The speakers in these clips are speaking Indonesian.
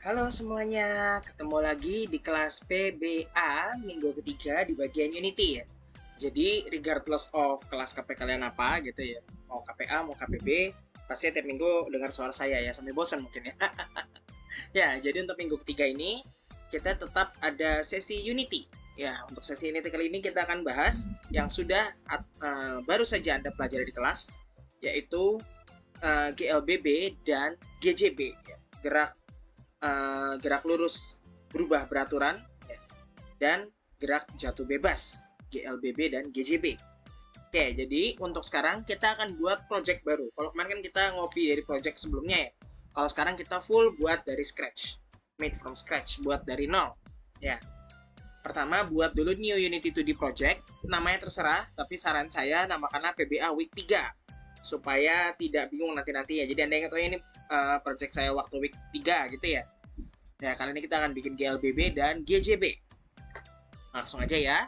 Halo semuanya, ketemu lagi di kelas PBA minggu ketiga di bagian Unity ya. Jadi regardless of kelas KP kalian apa gitu ya, mau KPA mau KPB, pasti tiap minggu dengar suara saya ya, sampai bosan mungkin ya. Ya, jadi untuk minggu ketiga ini kita tetap ada sesi Unity. Ya, untuk sesi Unity kali ini kita akan bahas yang sudah baru saja Anda pelajari di kelas, yaitu GLBB dan GJB, ya, gerak lurus berubah beraturan, ya, dan gerak jatuh bebas GLBB dan GJB. Oke, jadi untuk sekarang kita akan buat project baru. Kalau kemarin kan kita ngopi dari project sebelumnya ya. Kalau sekarang kita full buat dari scratch, made from scratch, buat dari nol. Ya, pertama buat dulu new Unity 2D project. Namanya terserah, tapi saran saya namakanlah PBA Week 3 supaya tidak bingung nanti-nanti ya. Jadi Anda ingat, oh ini project saya waktu week 3 gitu ya. Nah, kali ini kita akan bikin GLBB dan GJB. Langsung aja ya.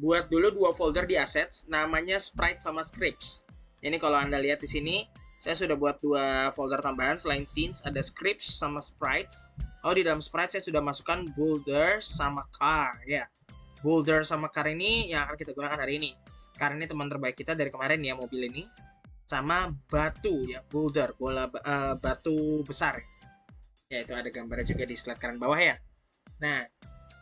Buat dulu dua folder di assets, namanya sprite sama scripts. Ini kalau Anda lihat di sini, saya sudah buat dua folder tambahan. Selain scenes, ada scripts sama sprites. Oh, di dalam sprite saya sudah masukkan boulder sama car. Ya, boulder sama car ini yang akan kita gunakan hari ini. Karena ini teman terbaik kita dari kemarin ya, mobil ini. Sama batu ya, boulder, batu besar. Ya, itu ada gambarnya juga di slide kanan bawah ya. Nah,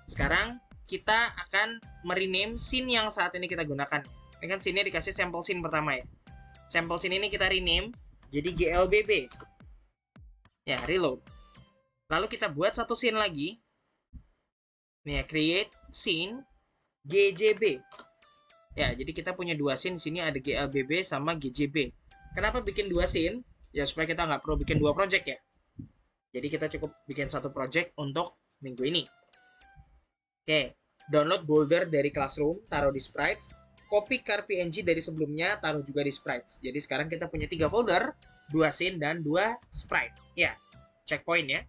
sekarang kita akan merename scene yang saat ini kita gunakan. Ini kan scene-nya dikasih sampel scene pertama ya. Sampel scene ini kita rename jadi GLBB. Ya, reload. Lalu kita buat satu scene lagi. Nih ya, create scene GJB. Ya, jadi kita punya dua scene. Di sini ada GLBB sama GJB. Kenapa bikin dua scene? Ya, supaya kita nggak perlu bikin dua project ya. Jadi kita cukup bikin satu project untuk minggu ini. Oke, download boulder dari Classroom, taruh di sprites. Copy car PNG dari sebelumnya, taruh juga di sprites. Jadi sekarang kita punya 3 folder, 2 scene dan 2 sprite. Ya, checkpoint ya.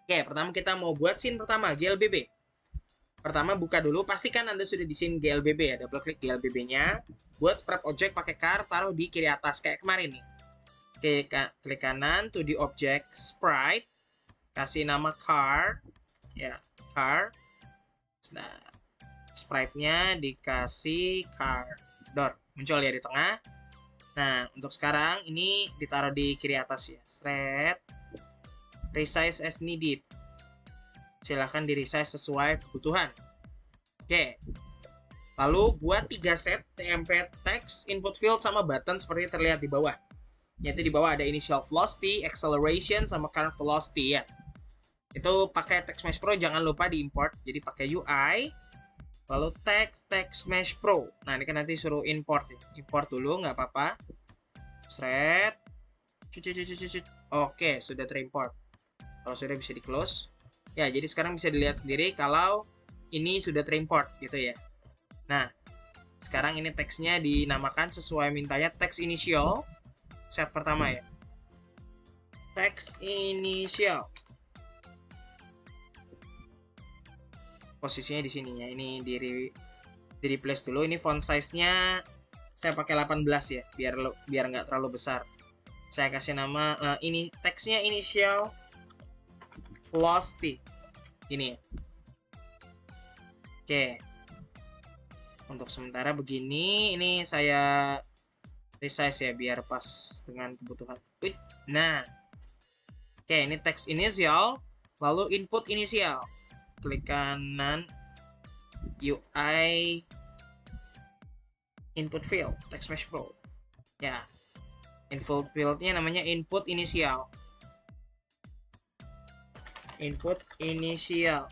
Oke, pertama kita mau buat scene pertama, GLBB. Pertama buka dulu, pastikan Anda sudah di scene GLBB ya. Double klik GLBB-nya. Buat wrap object pakai car, taruh di kiri atas kayak kemarin nih. Oke, klik kanan, to the object, sprite. Kasih nama car. Ya, car. Nah, sprite-nya dikasih car door. Muncul ya di tengah. Nah, untuk sekarang ini ditaruh di kiri atas ya. Shred. Resize as needed. Silahkan di resize sesuai kebutuhan. Oke. Lalu buat 3 set TMP text, input field, sama button seperti terlihat di bawah. Yaitu di bawah ada initial velocity, acceleration, sama current velocity ya. Itu pakai TextMesh Pro, jangan lupa diimport. Jadi pakai UI, lalu TextMesh Pro. Nah, ini kan nanti suruh import ya. Import dulu, nggak apa-apa. Shred. Oke, sudah terimport. Kalau sudah bisa di-close. Ya, jadi sekarang bisa dilihat sendiri kalau ini sudah terimport gitu ya. Nah, sekarang ini teksnya dinamakan sesuai mintanya text initial. Set pertama ya. Text initial. Posisinya di sini ya. Ini di replace dulu. Ini font size-nya saya pakai 18 ya, biar nggak terlalu besar. Saya kasih nama ini teksnya initial velocity. Ini ya. Oke. Untuk sementara begini, ini saya resize ya biar pas dengan kebutuhan. Nah. Oke, ini text initial, lalu input initial. Klik kanan, UI, input field, TextMesh Pro. Ya, input fieldnya namanya input initial. Input initial.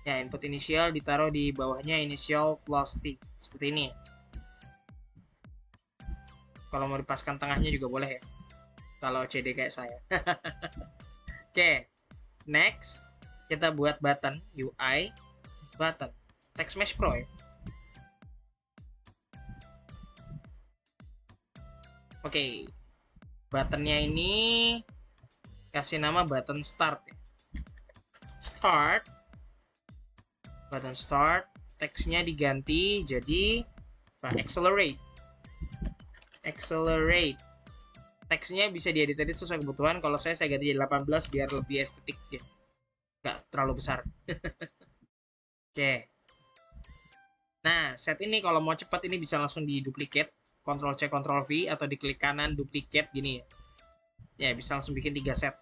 Ya, input initial ditaruh di bawahnya initial velocity. Seperti ini. Kalau mau dipaskan tengahnya juga boleh ya. Kalau CD kayak saya. Oke. Next, kita buat button UI, button TextMesh Pro ya. Oke. Buttonnya ini kasih nama button start ya. Start. Button start, teksnya diganti jadi accelerate. Accelerate. teksnya bisa diedit-edit sesuai kebutuhan. Kalau saya ganti jadi 18 biar lebih estetik ya. Nggak terlalu besar. Oke. Nah, set ini kalau mau cepat ini bisa langsung di duplicate. Ctrl C, Ctrl V, atau diklik kanan duplicate gini ya. Ya, bisa langsung bikin 3 set.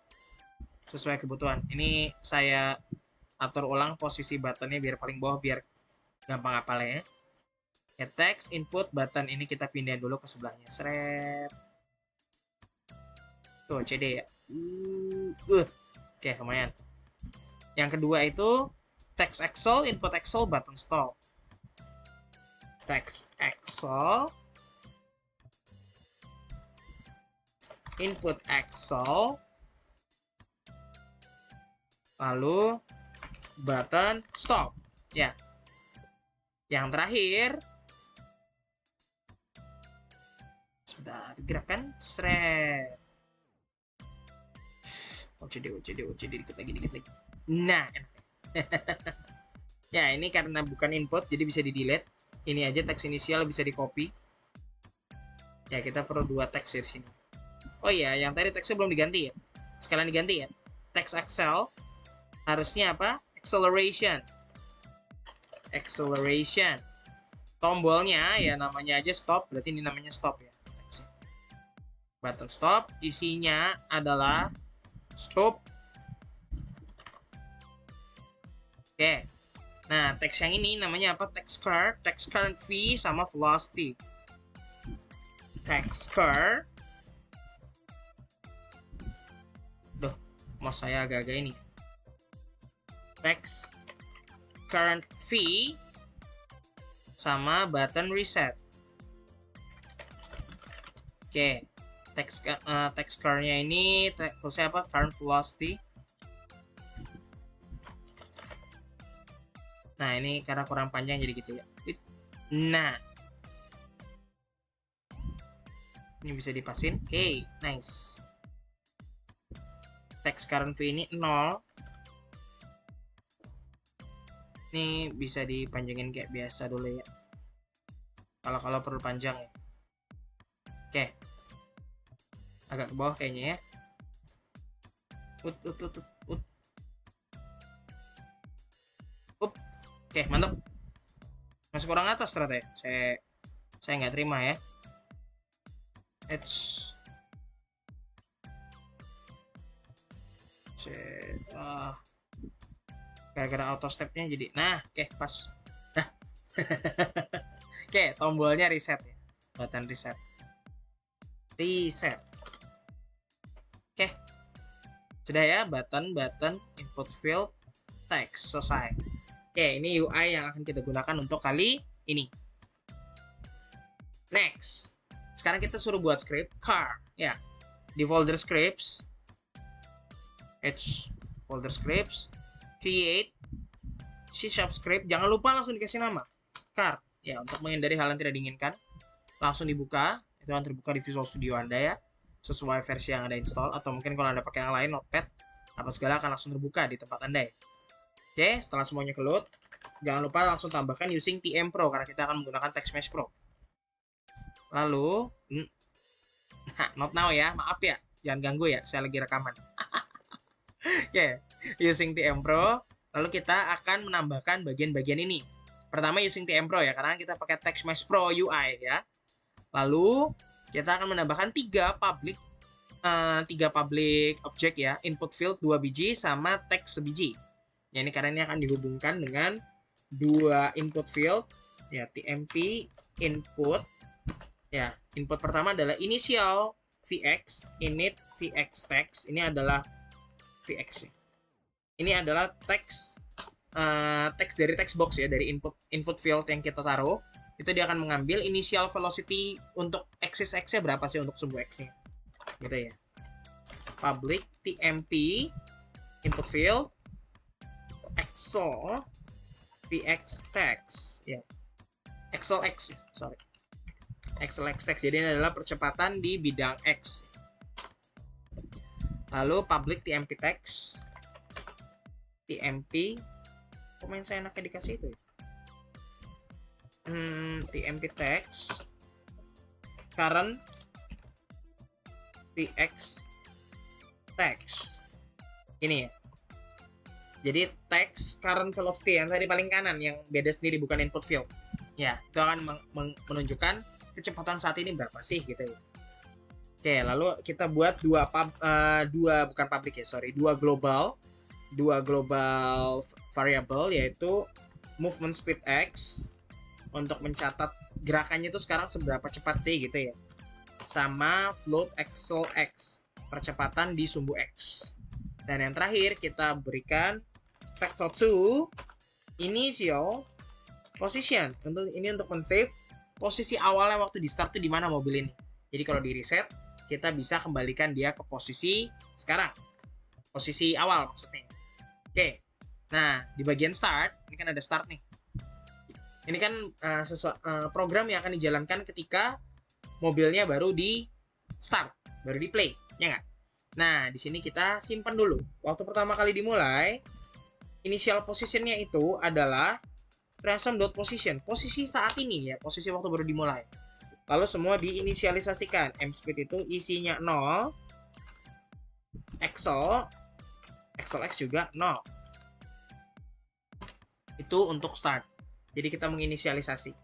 Sesuai kebutuhan. Ini saya atur ulang posisi buttonnya biar paling bawah biar gampang hafalnya ya. Ya, text, input, button ini kita pindahin dulu ke sebelahnya. Seret. Tuh, CD ya. Oke, lumayan. Yang kedua itu text Excel, input Excel, button stop. Text Excel, input Excel, lalu button stop. Ya. Yang terakhir, sebentar, gerakan seret. OCD, dikit lagi. Nah, ya, ini karena bukan input, jadi bisa di-delete. Ini aja teks inisial bisa di-copy. Ya, kita perlu 2 teks di sini. Oh iya, yang tadi teksnya belum diganti ya. Sekalian diganti ya. Teks Excel harusnya apa? Acceleration. Tombolnya ya namanya aja stop, berarti ini namanya stop ya. Button stop, isinya adalah stop. Oke. Nah, teks yang ini namanya apa? Text current V sama velocity. Text curve. Duh, mau saya agak-agak ini. Text current V sama button reset. Oke. Text current-nya ini saya apa? Current velocity. Nah, ini karena kurang panjang jadi gitu ya. Nah. Ini bisa dipasin. Oke, nice. Text current V ini 0. Ini bisa dipanjangin kayak biasa dulu ya. Kalau perlu panjang ya. Oke. Agak ke bawah kayaknya ya. Oke, mantap. Masih kurang atas ternyata ya. Saya nggak terima ya. Gara-gara auto stepnya jadi. Nah, oke, pas. Nah. Oke, tombolnya reset ya. Button reset. Oke. Sudah ya, button input field text selesai. Oke, ini UI yang akan kita gunakan untuk kali ini. Next. Sekarang kita suruh buat script car. Ya. Di folder scripts. Folder scripts. Create C# script. Jangan lupa langsung dikasih nama. Car. Ya, untuk menghindari hal yang tidak diinginkan. Langsung dibuka. Itu akan terbuka di Visual Studio Anda ya. Sesuai versi yang Anda install. Atau mungkin kalau Anda pakai yang lain, Notepad, apa segala akan langsung terbuka di tempat Anda ya. Oke, setelah semuanya keload, jangan lupa langsung tambahkan using TM Pro karena kita akan menggunakan Text Mesh Pro. Lalu, not now ya, maaf ya, jangan ganggu ya, saya lagi rekaman. Oke, using TM Pro, lalu kita akan menambahkan bagian-bagian ini. Pertama using TM Pro ya, karena kita pakai Text Mesh Pro UI ya. Lalu, kita akan menambahkan 3 public object ya, input field 2 biji sama text sebiji. Ya, ini karena ini akan dihubungkan dengan 2 input field ya, TMP input. Ya, input pertama adalah initial VX, init VX text. Ini adalah VX. Ini adalah teks dari text box ya, dari input field yang kita taruh. Itu dia akan mengambil initial velocity untuk axis X-nya berapa sih untuk sumbu X-nya. Gitu ya. Public TMP input field Excel VX text ya. Excel X, sorry. Excel X text. Jadi ini adalah percepatan di bidang X. Lalu public TMP text. TMP. Komen saya enaknya dikasih itu ya. TMP text. Current px text. Ini ya. Jadi text current velocity yang tadi paling kanan yang beda sendiri bukan input field. Ya, itu akan menunjukkan kecepatan saat ini berapa sih gitu ya. Oke, lalu kita buat dua global variable yaitu movement speed x untuk mencatat gerakannya itu sekarang seberapa cepat sih gitu ya. Sama float axle x, percepatan di sumbu x. Dan yang terakhir kita berikan vector 2 initial position. Ini untuk men-save posisi awalnya waktu di start itu di mana mobil ini. Jadi kalau di reset kita bisa kembalikan dia ke posisi sekarang. Posisi awal maksudnya. Oke. Nah, di bagian start, ini kan ada start nih. Ini kan program yang akan dijalankan ketika mobilnya baru di start, baru di play, ya nggak? Nah, di sini kita simpan dulu. Waktu pertama kali dimulai, initial positionnya itu adalah transform.position, posisi saat ini ya, posisi waktu baru dimulai. Lalu semua diinisialisasikan. mSpeed itu isinya 0, axle x juga 0. Itu untuk start. Jadi kita menginisialisasi.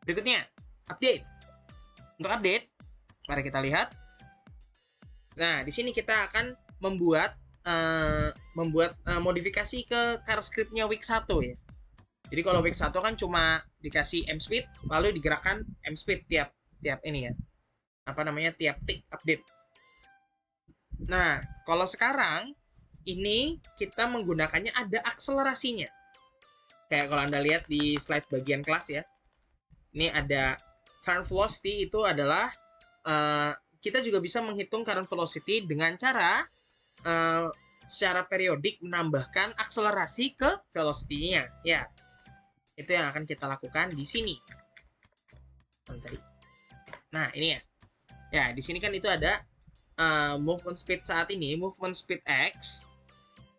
Berikutnya, update. Untuk update, mari kita lihat. Nah, di sini kita akan membuat modifikasi ke car script-nya week 1 ya. Jadi kalau week 1 kan cuma dikasih mSpeed, lalu digerakkan mSpeed tiap ini ya. Tiap tick update. Nah, kalau sekarang ini kita menggunakannya ada akselerasinya. Kayak kalau Anda lihat di slide bagian kelas ya. Ini ada current velocity itu adalah kita juga bisa menghitung current velocity dengan cara secara periodik menambahkan akselerasi ke velocity-nya. Ya, itu yang akan kita lakukan di sini. Nah, ini ya. Ya, di sini kan itu ada movement speed saat ini, movement speed x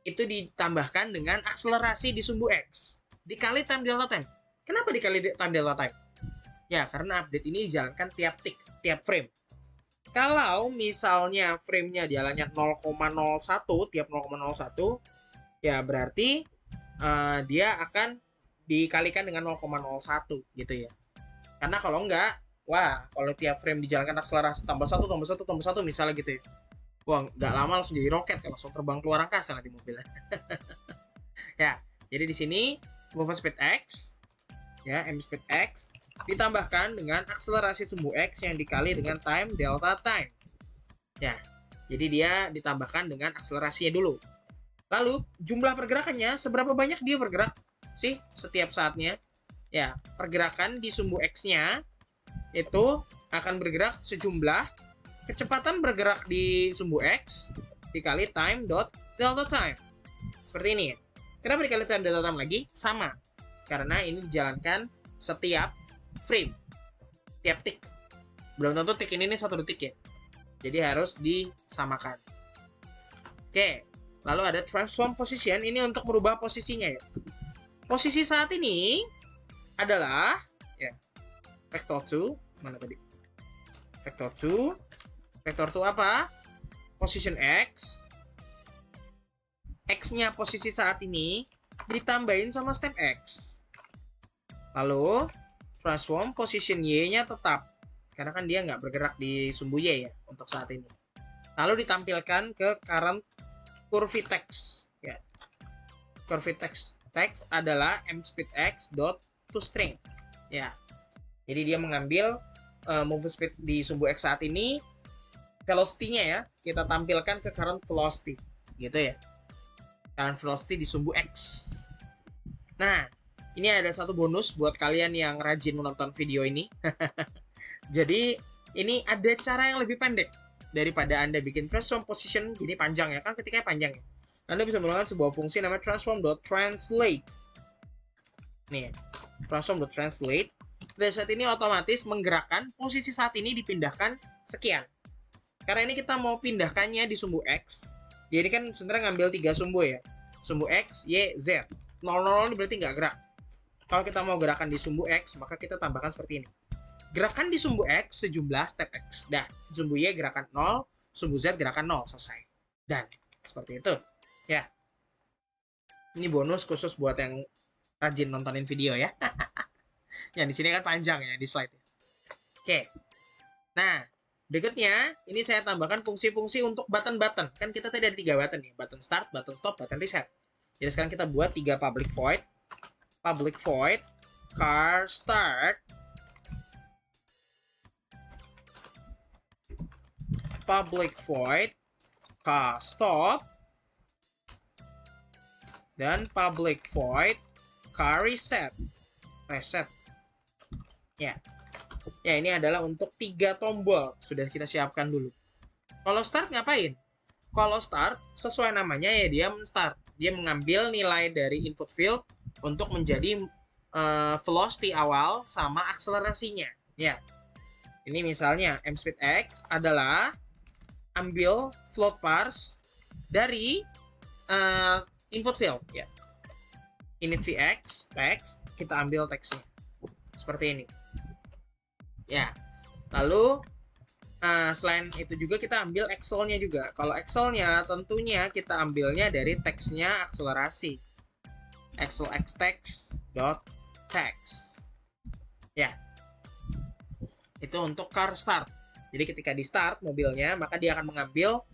itu ditambahkan dengan akselerasi di sumbu x dikali time delta time. Kenapa dikali time delta time? Ya, karena update ini dijalankan tiap tick, tiap frame. Kalau misalnya frame-nya jalannya 0,01 tiap 0,01, ya berarti dia akan dikalikan dengan 0,01 gitu ya. Karena kalau enggak, kalau tiap frame dijalankan akselerasi tambah 1 misalnya gitu ya. Nggak lama langsung jadi roket ya, langsung terbang keluar angkasa nanti mobilnya. Ya, jadi di sini movement speed x ya, mSpeed x ditambahkan dengan akselerasi sumbu x yang dikali dengan time delta time. Ya, jadi dia ditambahkan dengan akselerasinya dulu. Lalu jumlah pergerakannya, seberapa banyak dia bergerak sih setiap saatnya? Ya, pergerakan di sumbu x-nya itu akan bergerak sejumlah kecepatan bergerak di sumbu x dikali time dot delta time. Seperti ini ya. Kenapa dikali time delta time lagi? Sama. Karena ini dijalankan setiap frame, tiap tick. Belum tentu tick ini 1 detik ya. Jadi harus disamakan. Oke, lalu ada transform position, ini untuk merubah posisinya ya. Posisi saat ini adalah ya vector 2, mana tadi? Vector 2. Vector 2 apa? Position x. X-nya posisi saat ini ditambahin sama step x. Lalu transform position y-nya tetap, karena kan dia nggak bergerak di sumbu y ya untuk saat ini. Lalu ditampilkan ke current curve text ya. Curve text adalah mSpeed x dot toString ya. Jadi dia mengambil movement speed di sumbu x saat ini, velocity-nya ya kita tampilkan ke current velocity gitu ya. Current velocity di sumbu x. Nah, ini ada satu bonus buat kalian yang rajin menonton video ini. Jadi, ini ada cara yang lebih pendek daripada Anda bikin transform position gini panjang ya. Kan ketikanya panjang ya. Anda bisa menggunakan sebuah fungsi namanya transform.translate. Nih, transform.translate. Translate ini otomatis menggerakkan posisi saat ini dipindahkan sekian. Karena ini kita mau pindahkannya di sumbu X. Jadi kan sebenarnya ngambil 3 sumbu ya. Sumbu X, Y, Z. 0,00 ini berarti nggak gerak. Kalau kita mau gerakan di sumbu X, maka kita tambahkan seperti ini. Gerakan di sumbu X sejumlah step X. Nah, sumbu Y gerakan 0, sumbu Z gerakan 0, selesai. Dan seperti itu. Ya, ini bonus khusus buat yang rajin nontonin video ya. Yang di sini kan panjang ya di slide. Oke. Nah, berikutnya ini saya tambahkan fungsi-fungsi untuk button-button. Kan kita tadi ada 3 button nih, button start, button stop, button reset. Jadi sekarang kita buat 3 public void. Public void car start, public void car stop, dan public void car reset. Reset. Ya. Ya, ini adalah untuk 3 tombol. Sudah kita siapkan dulu. Kalau start ngapain? Kalau start, sesuai namanya ya dia men-start. Dia mengambil nilai dari input field untuk menjadi velocity awal sama akselerasinya. Ya. Ini misalnya mspeed x adalah ambil float parse dari input field ya. Init vx text, kita ambil teksnya. Seperti ini. Ya. Lalu selain itu juga kita ambil Excel-nya juga. Kalau Excel-nya tentunya kita ambilnya dari teksnya akselerasi. Excel xtext.text. Ya. Itu untuk car start. Jadi ketika di start mobilnya, maka dia akan mengambil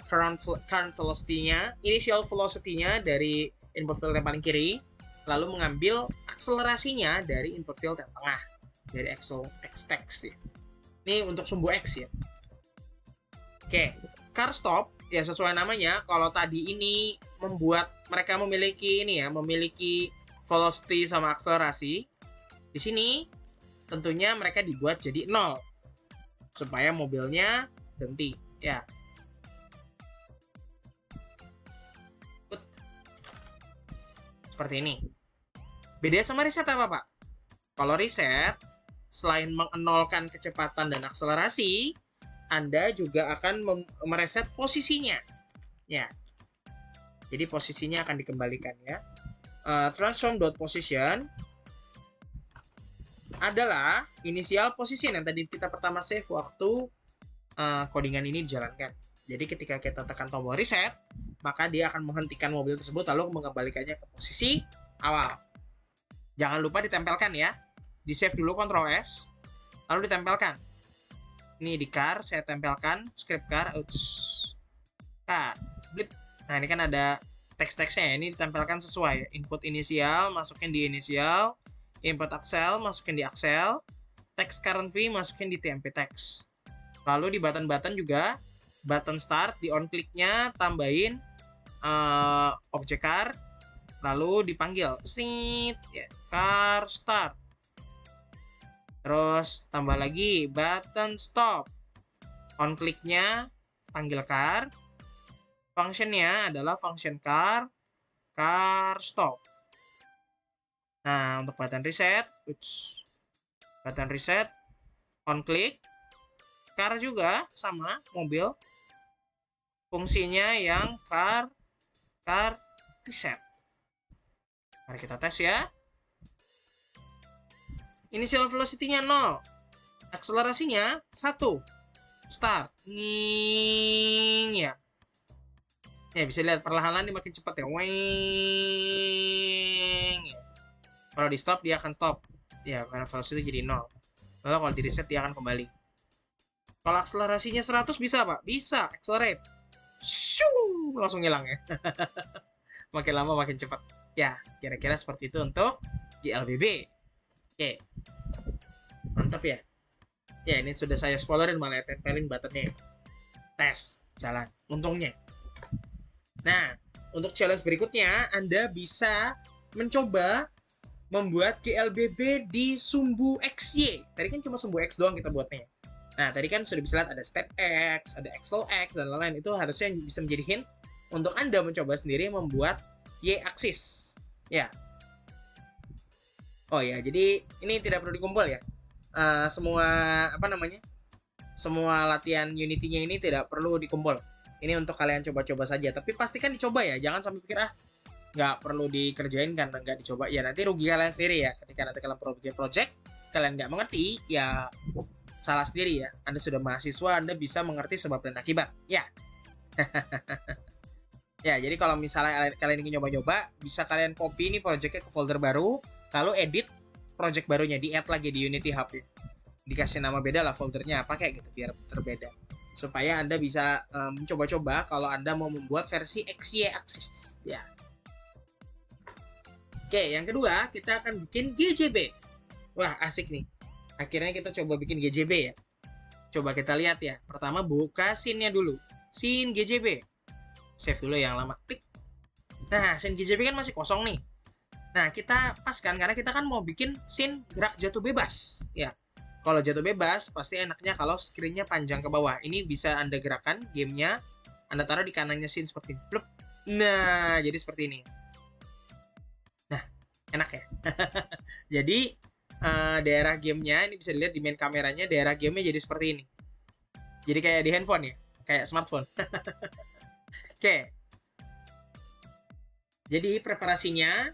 current velocity-nya, initial velocity-nya dari input field yang paling kiri, lalu mengambil akselerasinya dari input field yang tengah, dari Excel xtext ya. Ini untuk sumbu X ya. Oke, car stop ya sesuai namanya. Kalau tadi ini membuat mereka memiliki ini ya, memiliki velocity sama akselerasi. Di sini tentunya mereka dibuat jadi 0 supaya mobilnya berhenti ya. Seperti ini. Beda sama reset apa, Pak? Kalau reset, selain mengenolkan kecepatan dan akselerasi, Anda juga akan mereset posisinya. Ya. Jadi posisinya akan dikembalikan ya. Transform.position adalah initial position yang tadi kita pertama save waktu codingan ini dijalankan. Jadi ketika kita tekan tombol reset, maka dia akan menghentikan mobil tersebut lalu mengembalikannya ke posisi awal. Jangan lupa ditempelkan ya. Di save dulu Ctrl S, lalu ditempelkan. Ini di car saya tempelkan script car. Nah ini kan ada teks-teksnya ya. Ini ditempelkan sesuai. Input inisial masukin di inisial, input Excel masukin di Excel, text current v masukin di TMP text. Lalu di button-button juga, button start di on click-nya tambahin objek car, lalu dipanggil ya, car start. Terus tambah lagi button stop, on click-nya panggil car, function-nya adalah function car stop. Nah, untuk button reset, on click, car juga sama, mobil. Fungsinya yang car reset. Mari kita tes ya. Initial velocity-nya 0. Akselerasinya 1. Start. Nging ya. Ya, bisa lihat perlahan-lahan ini makin cepat ya. Weng ya. Kalau di stop dia akan stop. Ya, karena velocity jadi 0. Lalu kalau di reset dia akan kembali. Kalau akselerasinya 100 bisa, Pak? Bisa, accelerate. Shoo, langsung hilang ya. Makin lama makin cepat. Ya, kira-kira seperti itu untuk GLBB. Oke. Mantap ya. Ya, ini sudah saya spoilerin malah tempelin buttonnya. Tes, jalan. Untungnya. Nah, untuk challenge berikutnya, Anda bisa mencoba membuat GLBB di sumbu XY. Tadi kan cuma sumbu X doang kita buatnya. Nah, tadi kan sudah bisa lihat ada step X, ada Excel X, dan lain-lain. Itu harusnya bisa menjadi hint untuk Anda mencoba sendiri membuat Y-axis. Ya. Oh ya, jadi ini tidak perlu dikumpul ya. Semua latihan Unity-nya ini tidak perlu dikumpul. Ini untuk kalian coba-coba saja. Tapi pastikan dicoba ya. Jangan sampai pikir, nggak perlu dikerjain karena nggak dicoba. Ya nanti rugi kalian sendiri ya. Ketika nanti kalian bikin project, kalian nggak mengerti, ya salah sendiri ya. Anda sudah mahasiswa, Anda bisa mengerti sebab dan akibat. Ya. Ya, jadi kalau misalnya kalian ingin nyoba-nyoba, bisa kalian copy ini projectnya ke folder baru, lalu edit project barunya, di-add lagi di Unity Hub ya. Dikasih nama beda lah foldernya apa kayak gitu, biar terbeda. Supaya Anda bisa mencoba-coba kalau Anda mau membuat versi XY axis. Ya. Oke, yang kedua, kita akan bikin GJB. Wah, asik nih. Akhirnya kita coba bikin GJB ya. Coba kita lihat ya. Pertama, buka scene-nya dulu. Scene GJB. Save dulu yang lama. Klik. Nah, scene GJB kan masih kosong nih. Nah, kita paskan karena kita kan mau bikin scene gerak jatuh bebas. Ya, kalau jatuh bebas pasti enaknya kalau screen-nya panjang ke bawah. Ini bisa Anda gerakan gamenya. Anda taruh di kanannya scene seperti ini. Plup. Nah, jadi seperti ini. Nah, enak ya. Jadi daerah gamenya ini bisa dilihat di main kameranya, daerah gamenya jadi seperti ini. Jadi kayak di handphone ya, kayak smartphone. Oke. Jadi preparasinya,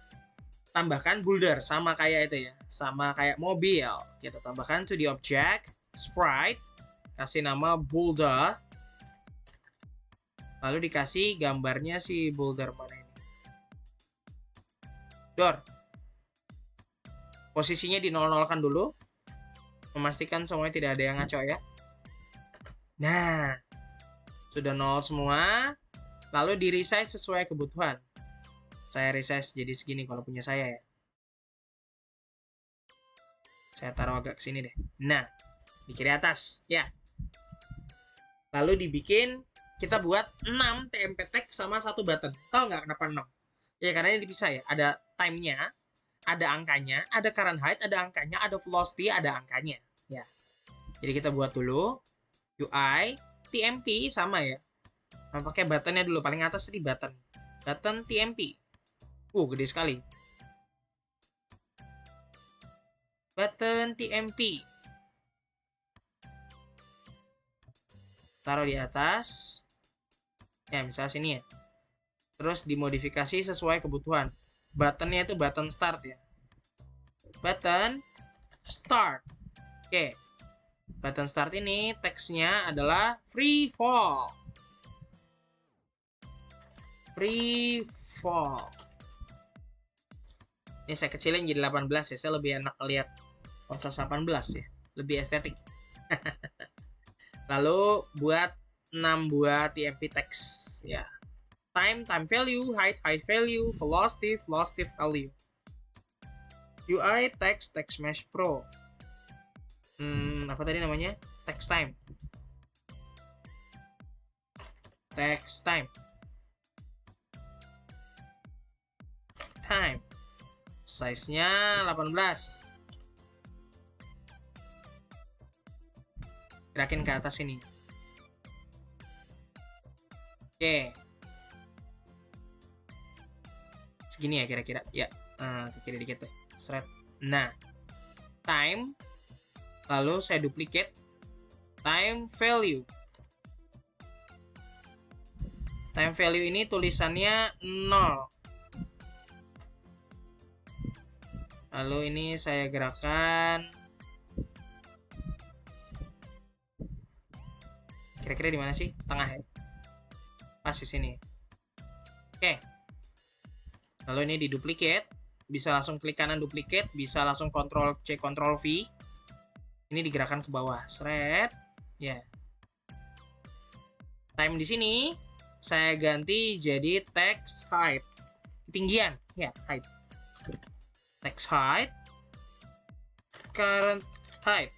tambahkan boulder sama kayak itu ya, sama kayak mobil. Kita tambahkan to the object sprite, kasih nama boulder, lalu dikasih gambarnya si boulder mana ini. Door. Posisinya di 0-0 kan dulu, memastikan semuanya tidak ada yang ngaco ya. Nah, sudah 0 semua. Lalu di resize sesuai kebutuhan. Saya resize jadi segini kalau punya saya ya. Saya taruh agak ke sini deh. Nah, di kiri atas ya. Lalu dibikin, kita buat 6 TMP text sama 1 button. Tahu nggak kenapa 6? Ya karena ini dipisah ya. Ada time-nya, ada angkanya, ada current height, ada angkanya, ada velocity, ada angkanya. Ya. Jadi kita buat dulu UI, TMP sama ya. Nah, pakai buttonnya dulu, paling atas di button. Button TMP. Gede sekali. Button TMP. Taruh di atas. Ya, misalnya sini ya. Terus dimodifikasi sesuai kebutuhan. Buttonnya itu button start ya. Button start. Oke. Button start ini teksnya adalah free fall. Free fall. Ini saya kecilin jadi 18 ya. Saya lebih enak lihat ponsel 18 ya. Lebih estetik. Lalu buat 6 buah TMP text ya. Time value, height value, velocity value. UI text mesh pro. Apa tadi namanya? Text time. Time. Size-nya 18. Gerakin ke atas ini. Oke. Segini ya kira-kira. Ya, ke kiri dikit deh. Seret. Nah, time. Lalu saya duplicate. Time value. Time value ini tulisannya 0. Lalu ini saya gerakan. Kira-kira di mana sih? Tengah ya? Pas di sini. Oke. Lalu ini di duplicate. Bisa langsung klik kanan duplicate. Bisa langsung Ctrl C, Ctrl V. Ini digerakkan ke bawah. Seret. Ya. Time di sini saya ganti jadi text height. Ketinggian. Ya, height. Text height, current height.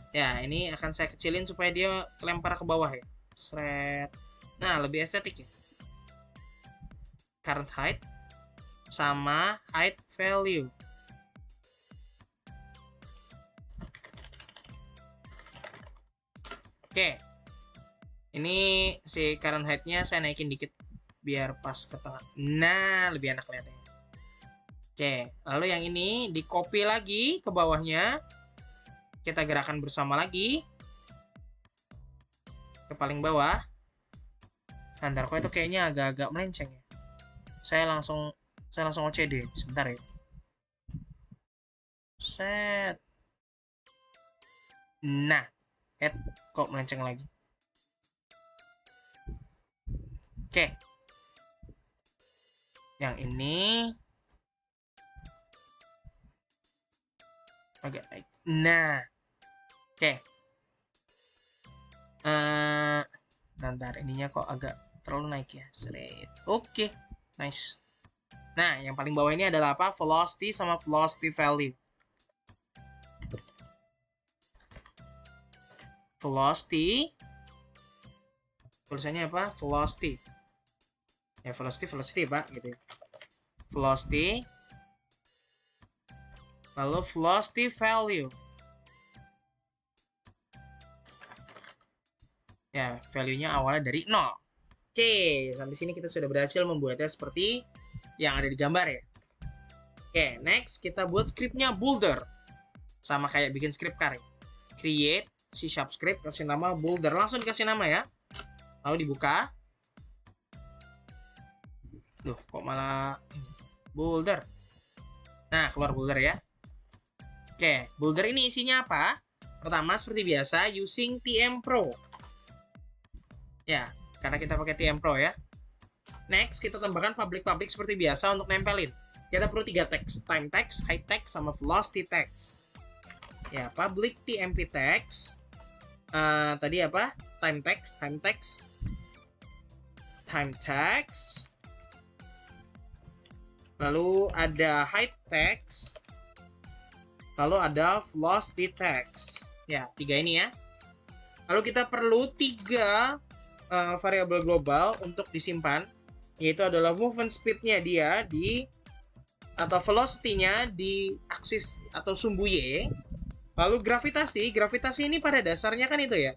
Ya, ini akan saya kecilin supaya dia kelempar ke bawah ya. Seret. Nah, lebih estetik ya. Current height sama height value. Oke. Ini si current height-nya saya naikin dikit biar pas ke tengah. Nah, lebih enak lihatnya. Oke, lalu yang ini di copy lagi ke bawahnya. Kita gerakan bersama lagi. Ke paling bawah. Standar kok itu kayaknya agak-agak melenceng ya. Saya langsung OCD sebentar ya. Set. Nah, kok melenceng lagi. Oke. Yang ini agak naik. Nah, oke. Bentar, ininya kok agak terlalu naik ya. Seret. Oke, nice. Nah, yang paling bawah ini adalah apa? Velocity sama velocity value. Velocity. Tulisannya apa? Velocity. Ya, velocity, Pak, gitu. Velocity. Lalu velocity value. Ya, value-nya awalnya dari 0. Oke, sampai sini kita sudah berhasil membuatnya seperti yang ada di gambar ya. Oke, next kita buat scriptnya Boulder. Sama kayak bikin script car ya. Create C# script, kasih nama Boulder. Langsung dikasih nama ya. Lalu dibuka. Duh, kok malah Boulder. Nah, keluar Boulder ya. Oke, Boulder ini isinya apa? Pertama, seperti biasa, using TM Pro. Ya, karena kita pakai TM Pro ya. Next, kita tambahkan public seperti biasa untuk nempelin. Kita perlu 3 text, time text, height text, sama velocity text. Ya, public TMP text. Tadi apa? Time text, time text. Lalu ada height text. Lalu ada velocity text. Ya, 3 ini ya. Lalu kita perlu 3 variabel global untuk disimpan, yaitu adalah movement speed-nya dia atau velocity-nya di aksis atau sumbu Y. Lalu gravitasi ini pada dasarnya kan itu ya,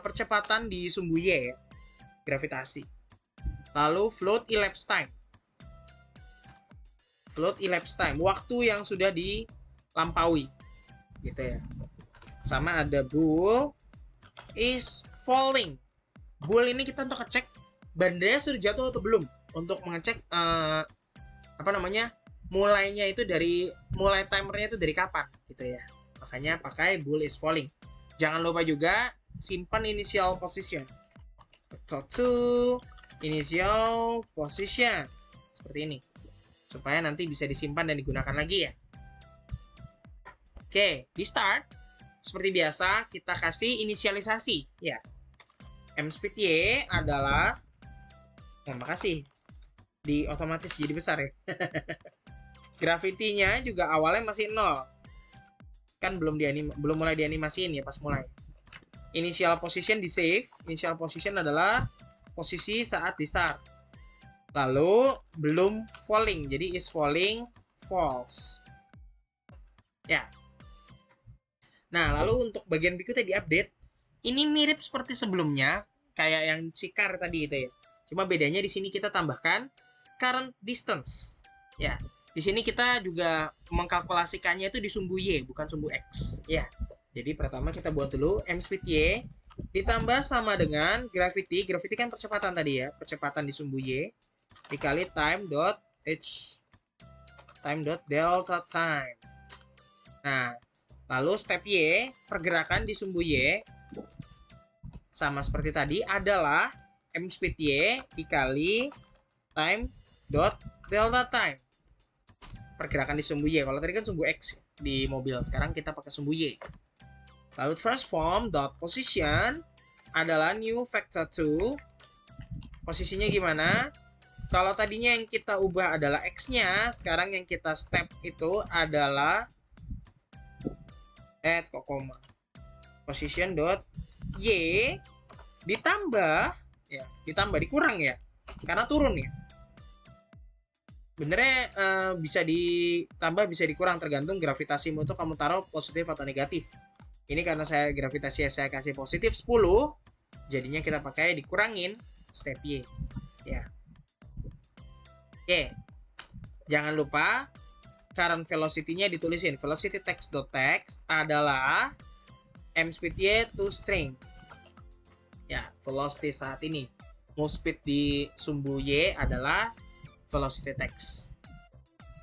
percepatan di sumbu Y ya, gravitasi. Lalu float elapsed time, waktu yang sudah dilampaui, gitu ya. Sama ada bool is falling. Bool ini kita untuk ngecek bandanya sudah jatuh atau belum, untuk mengecek mulainya itu mulai timernya itu dari kapan, gitu ya. Makanya pakai bool is falling. Jangan lupa juga simpan initial position. Vector 2 initial position seperti ini, supaya nanti bisa disimpan dan digunakan lagi ya. Oke, di start seperti biasa kita kasih inisialisasi ya. mSpeed Y adalah, makasih, di otomatis jadi besar ya. Gravity-nya juga awalnya masih 0. Kan belum mulai dianimasiin ya pas mulai. Initial position di save. Initial position adalah posisi saat di start. Lalu belum falling, jadi is falling false. Ya. Nah, lalu untuk bagian berikutnya di-update. Ini mirip seperti sebelumnya, kayak yang si car tadi itu ya. Cuma bedanya di sini kita tambahkan current distance. Ya, di sini kita juga mengkalkulasikannya itu di sumbu Y, bukan sumbu X. Ya, jadi pertama kita buat dulu mSpeed Y ditambah sama dengan gravity. Gravity kan percepatan tadi ya, percepatan di sumbu Y dikali time dot delta time. Nah, lalu step Y, pergerakan di sumbu Y sama seperti tadi adalah mSpeed Y dikali time dot delta time. Pergerakan di sumbu Y. Kalau tadi kan sumbu X di mobil, sekarang kita pakai sumbu Y. Lalu transform dot position adalah new vector 2. Posisinya gimana? Kalau tadinya yang kita ubah adalah X-nya, sekarang yang kita step itu adalah position dot Y ditambah dikurang ya, karena turun ya. Benernya bisa ditambah bisa dikurang, tergantung gravitasimu itu kamu taruh positif atau negatif. Ini karena gravitasi saya kasih positif 10, jadinya kita pakai dikurangin step Y ya. Oke, jangan lupa current velocity-nya ditulisin. Velocity text adalah mSpeed Y to string. Ya, velocity saat ini. Move speed di sumbu Y adalah velocity text.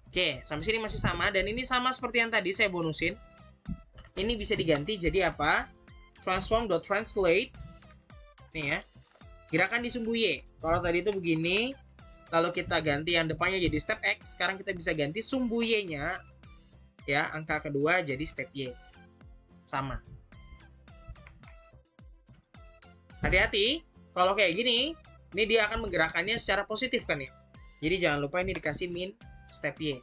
Oke, sampai sini masih sama, dan ini sama seperti yang tadi saya bonusin. ini bisa diganti jadi apa? Transform.translate. Nih ya. Gerakan di sumbu Y. Kalau tadi itu begini, lalu kita ganti yang depannya jadi step X, sekarang kita bisa ganti sumbu Y-nya, ya, angka kedua jadi step Y. Sama. Hati-hati, kalau kayak gini, ini dia akan menggerakkannya secara positif kan ya. Jadi jangan lupa ini dikasih min step Y.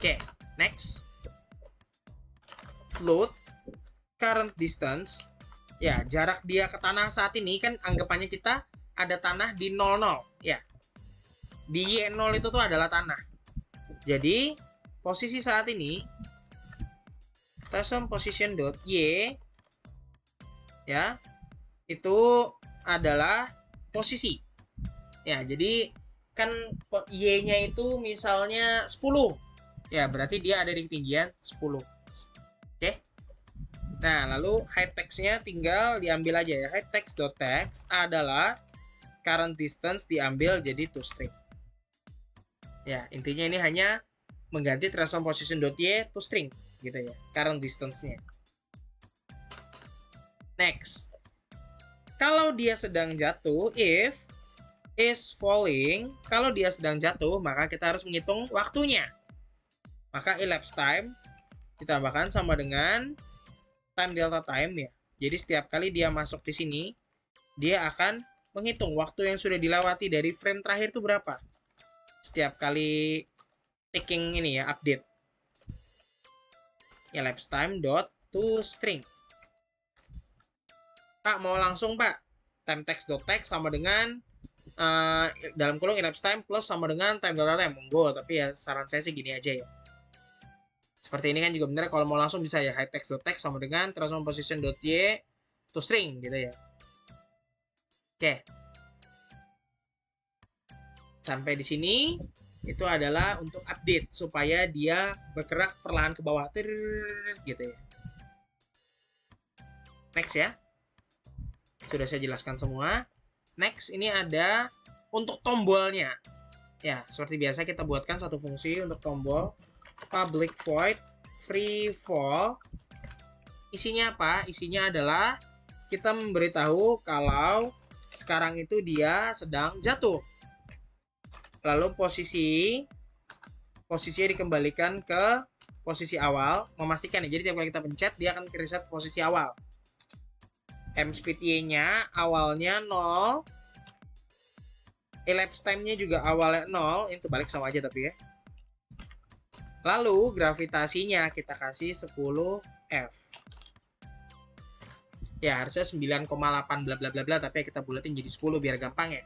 Oke, next. Float current distance. Ya, jarak dia ke tanah saat ini kan anggapannya kita ada tanah di 00, ya. Di Y0 itu tuh adalah tanah. Jadi, posisi saat ini transform position dot Y, ya, itu adalah posisi. Ya, jadi kan Y-nya itu misalnya 10. Ya, berarti dia ada di ketinggian 10. Oke. Nah, lalu height text-nya tinggal diambil aja ya. Height text.text adalah current distance diambil jadi toString. Ya, intinya ini hanya mengganti transform position.y toString gitu ya, current distance-nya. Next. Kalau dia sedang jatuh, if is falling, kalau dia sedang jatuh, maka kita harus menghitung waktunya. Maka elapsed time ditambahkan sama dengan time delta time ya. Jadi setiap kali dia masuk di sini, dia akan menghitung waktu yang sudah dilewati dari frame terakhir itu berapa. Setiap kali taking ini ya, update. Elapsed time dot toString. Pak, mau langsung Pak. Time text dot text sama dengan dalam kurung elapsed time plus sama dengan time delta time. Monggo, tapi ya saran saya sih gini aja ya. Seperti ini kan juga benar, kalau mau langsung bisa ya height text.text sama dengan transform position.y toString gitu ya. Oke. Sampai di sini itu adalah untuk update supaya dia bergerak perlahan ke bawah gitu ya. Next ya. Sudah saya jelaskan semua. Next ini ada untuk tombolnya. Ya, seperti biasa kita buatkan satu fungsi untuk tombol. Public void free fall. Isinya apa? Isinya adalah kita memberitahu kalau sekarang itu dia sedang jatuh. Lalu posisinya dikembalikan ke posisi awal, memastikan ya. Jadi tiap kali kita pencet dia akan reset ke posisi awal. Mspeed Y-nya awalnya 0. Elapsed time-nya juga awalnya 0, itu balik sama aja tapi ya. Lalu gravitasinya kita kasih 10F. Ya, harusnya 9,8 bla bla bla bla, tapi kita bulatin jadi 10 biar gampang ya.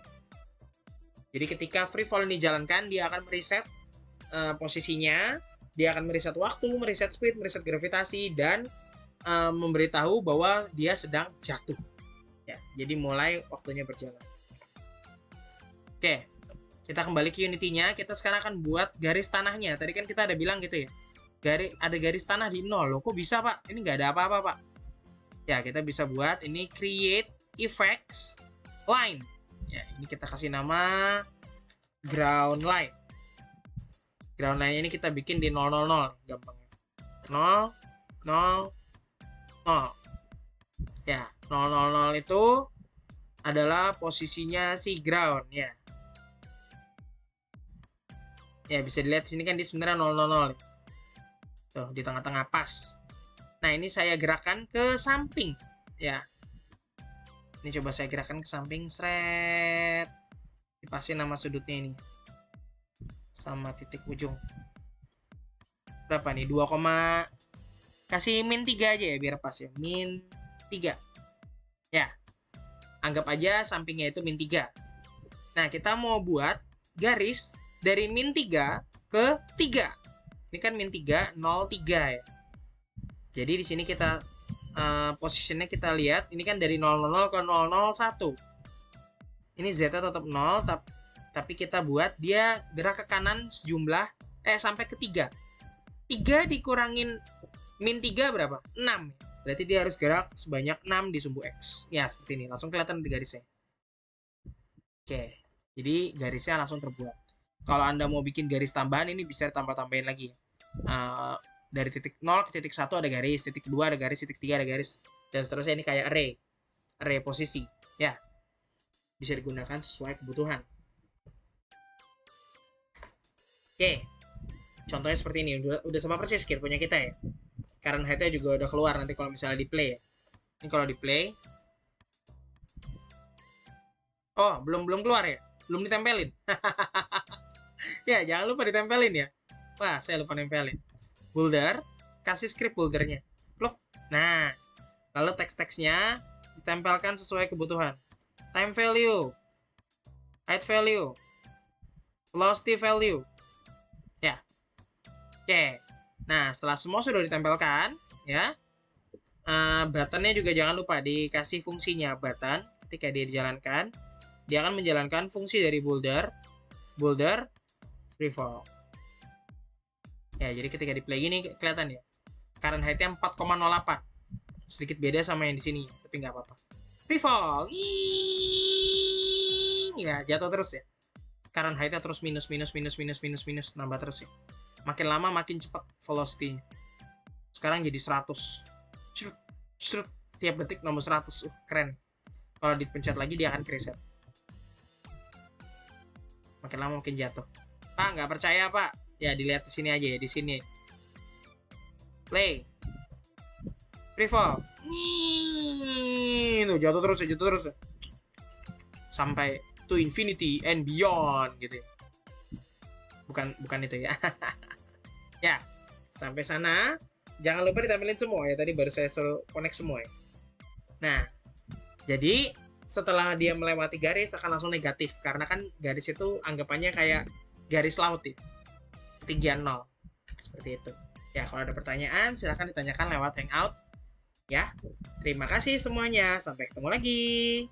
Jadi ketika free fall ini dijalankan, dia akan mereset posisinya, dia akan mereset waktu, mereset speed, mereset gravitasi, dan memberitahu bahwa dia sedang jatuh. Ya, jadi mulai waktunya berjalan. Oke. Kita kembali ke Unity-nya, kita sekarang akan buat garis tanahnya. Tadi kan kita ada bilang gitu ya, ada garis tanah di 0. Loh, kok bisa Pak? Ini nggak ada apa-apa Pak. Ya, kita bisa buat ini create effects line. Ya, ini kita kasih nama ground line. Ground line ini kita bikin di 000, gampangnya. 0, 0, 0. Ya, 000 itu adalah posisinya si ground ya. Ya, bisa dilihat di sini kan dia sebenarnya 000. Tuh, di tengah-tengah pas. Nah, ini saya gerakan ke samping. Ya. Ini coba saya gerakan ke samping. Sret. Dipasin nama sudutnya ini. Sama titik ujung. Berapa nih? 2, kasih min 3 aja ya, biar pas ya. Min 3. Ya. Anggap aja sampingnya itu min 3. Nah, kita mau buat garis dari min 3 ke 3. Ini kan min 3, 0, 3 ya. Jadi di sini kita posisinya kita lihat, ini kan dari 000 ke 001. Ini Z tetap 0, tapi kita buat dia gerak ke kanan sejumlah sampai ke 3. 3 dikurangin min 3 berapa? 6. Berarti dia harus gerak sebanyak 6 di sumbu X. Ya, seperti ini. Langsung kelihatan di garisnya. Oke. Jadi garisnya langsung terbuat. Kalau Anda mau bikin garis tambahan, ini bisa tambah-tambahin lagi. Dari titik 0 ke titik 1 ada garis, titik 2 ada garis, titik 3 ada garis, dan seterusnya. Ini kayak array posisi. Ya, bisa digunakan sesuai kebutuhan. Oke, contohnya seperti ini. Udah sama persis kir punya kita ya. Current height-nya juga udah keluar nanti kalau misalnya di play ya. Ini kalau di play. Oh, belum keluar ya? Belum ditempelin. Ya, jangan lupa ditempelin ya. Wah, saya lupa nempelin. Boulder, kasih script bouldernya. Plok. Nah, lalu teks-teksnya ditempelkan sesuai kebutuhan. Time value, height value, velocity value. Ya. Oke. Nah, setelah semua sudah ditempelkan, ya, buttonnya juga jangan lupa dikasih fungsinya. Button, ketika dia dijalankan, dia akan menjalankan fungsi dari boulder, freefall. Ya, jadi ketika di play gini kelihatan ya. Current height-nya 4,08. Sedikit beda sama yang di sini, tapi nggak apa-apa. Freefall. Ya, jatuh terus ya. Current height-nya terus minus, nambah terus ya. Makin lama makin cepat velocity-nya. Sekarang jadi 100. Srut, tiap detik nomor 100. Keren. Kalau dipencet lagi dia akan reset. Makin lama makin jatuh. Pak, nggak percaya, Pak? Ya, dilihat di sini aja ya, di sini. Play. Freefall. Tuh, jatuh terus. Sampai to infinity and beyond gitu ya. Bukan itu ya. Ya, sampai sana. Jangan lupa ditempelin semua ya. Tadi baru saya suruh connect semua ya. Nah, jadi setelah dia melewati garis akan langsung negatif. Karena kan garis itu anggapannya kayak garis laut ya. Ketinggian 0. Seperti itu. Ya, kalau ada pertanyaan silahkan ditanyakan lewat hangout. Ya, terima kasih semuanya. Sampai ketemu lagi.